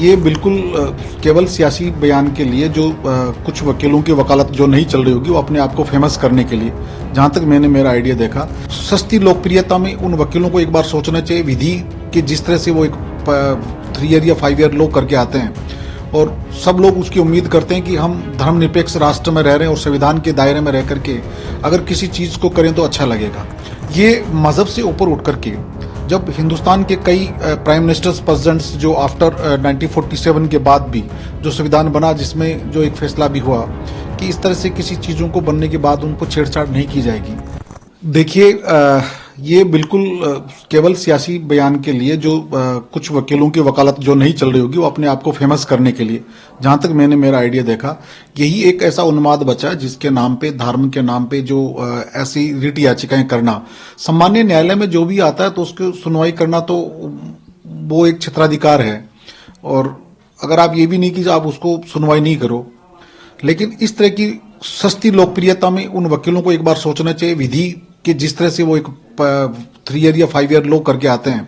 ये बिल्कुल केवल सियासी बयान के लिए जो कुछ वकीलों की वकालत जो नहीं चल रही होगी वो अपने आप को फेमस करने के लिए, जहां तक मैंने मेरा आइडिया देखा, सस्ती लोकप्रियता में उन वकीलों को एक बार सोचना चाहिए विधि कि जिस तरह से वो एक 3 ईयर या 5 ईयर लॉ करके आते हैं और सब लोग उसकी उम्मीद करते हैं कि हम धर्मनिरपेक्ष राष्ट्र में रह रहे हैं और संविधान के दायरे में रह करके अगर किसी चीज़ को करें तो अच्छा लगेगा। ये मजहब से ऊपर उठ करके जब हिंदुस्तान के कई प्राइम मिनिस्टर्स प्रेसिडेंट्स जो आफ्टर 1947 के बाद भी जो संविधान बना, जिसमें जो एक फैसला भी हुआ कि इस तरह से किसी चीज़ों को बनने के बाद उनको छेड़छाड़ नहीं की जाएगी। देखिए, ये बिल्कुल केवल सियासी बयान के लिए जो कुछ वकीलों की वकालत जो नहीं चल रही होगी वो अपने आप को फेमस करने के लिए, जहां तक मैंने मेरा आइडिया देखा, यही एक ऐसा उन्माद बचा जिसके नाम पे, धर्म के नाम पे जो ऐसी रिट याचिकाएं करना, सामान्य न्यायालय में जो भी आता है तो उसकी सुनवाई करना तो वो एक क्षेत्राधिकार है। और अगर आप ये भी नहीं कि आप उसको सुनवाई नहीं करो, लेकिन इस तरह की सस्ती लोकप्रियता में उन वकीलों को एक बार सोचना चाहिए विधि कि जिस तरह से वो एक 3 ईयर या 5 ईयर लॉ करके आते हैं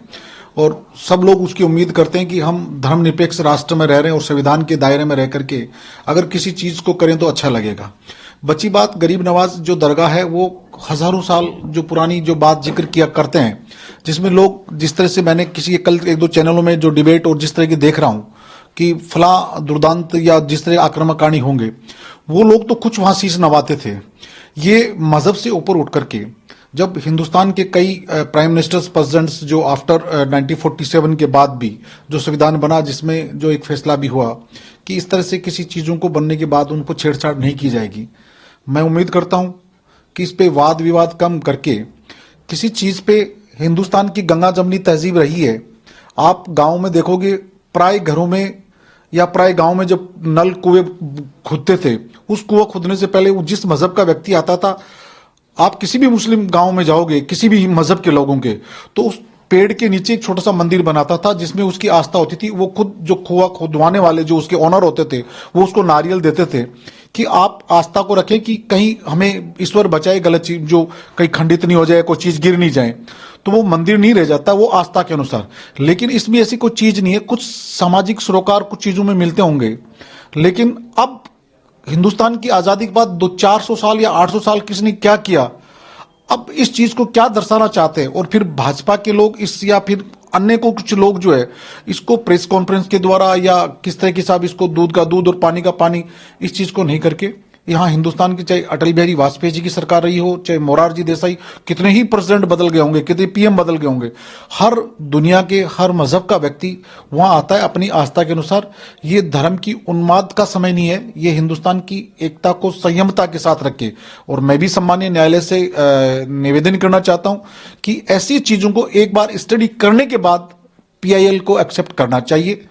और सब लोग उसकी उम्मीद करते हैं कि हम धर्मनिरपेक्ष राष्ट्र में रह रहे हैं और संविधान के दायरे में रह करके अगर किसी चीज को करें तो अच्छा लगेगा। बची बात गरीब नवाज जो दरगाह है, वो हजारों साल जो पुरानी जो बात जिक्र किया करते हैं, जिसमें लोग जिस तरह से मैंने किसी कल 1-2 चैनलों में जो डिबेट और जिस तरह की देख रहा हूं कि फला दुर्दांत या जिस तरह आक्रामक कहानी होंगे, वो लोग तो कुछ वहां शीश नवाते थे। ये मजहब से ऊपर उठ करके जब हिंदुस्तान के कई प्राइम मिनिस्टर्स प्रेसिडेंट्स जो आफ्टर 1947 के बाद भी जो संविधान बना, जिसमें जो एक फैसला भी हुआ कि इस तरह से किसी चीजों को बनने के बाद उनको छेड़छाड़ नहीं की जाएगी। मैं उम्मीद करता हूं कि इस पे वाद विवाद कम करके किसी चीज पे, हिंदुस्तान की गंगा जमनी तहजीब रही है। आप गांव में देखोगे, प्राय घरों में या प्राय गांव में जब नल कुएं खुदते थे, उस कुआं खुदने से पहले वो जिस मजहब का व्यक्ति आता था, आप किसी भी मुस्लिम गांव में जाओगे, किसी भी मजहब के लोगों के, तो उस पेड़ के नीचे एक छोटा सा मंदिर बनाता था जिसमें उसकी आस्था होती थी। वो खुद जो कुआं खुदवाने वाले जो उसके ऑनर होते थे, वो उसको नारियल देते थे कि आप आस्था को रखें कि कहीं हमें ईश्वर बचाए, गलत चीज जो कहीं खंडित नहीं हो जाए, कोई चीज गिर नहीं जाए। तो वो मंदिर नहीं रह जाता, वो आस्था के अनुसार। लेकिन इसमें ऐसी कोई चीज नहीं है। कुछ सामाजिक सरोकार कुछ चीजों में मिलते होंगे, लेकिन अब हिंदुस्तान की आजादी के बाद 400 साल या 800 साल किसने क्या किया, अब इस चीज को क्या दर्शाना चाहते हैं। और फिर भाजपा के लोग इस, या फिर अन्य को कुछ लोग जो है इसको प्रेस कॉन्फ्रेंस के द्वारा या किस तरह के साहब इसको दूध का दूध और पानी का पानी, इस चीज को नहीं करके, यहाँ हिंदुस्तान की चाहे अटल बिहारी वाजपेयी जी की सरकार रही हो, चाहे मोरारजी देसाई, कितने ही प्रेसिडेंट बदल गए होंगे, कितने पीएम बदल गए होंगे, हर दुनिया के हर मजहब का व्यक्ति वहां आता है अपनी आस्था के अनुसार। ये धर्म की उन्माद का समय नहीं है, ये हिंदुस्तान की एकता को संयमता के साथ रखे। और मैं भी सम्मानीय न्यायालय से निवेदन करना चाहता हूं कि ऐसी चीजों को एक बार स्टडी करने के बाद PIL को एक्सेप्ट करना चाहिए।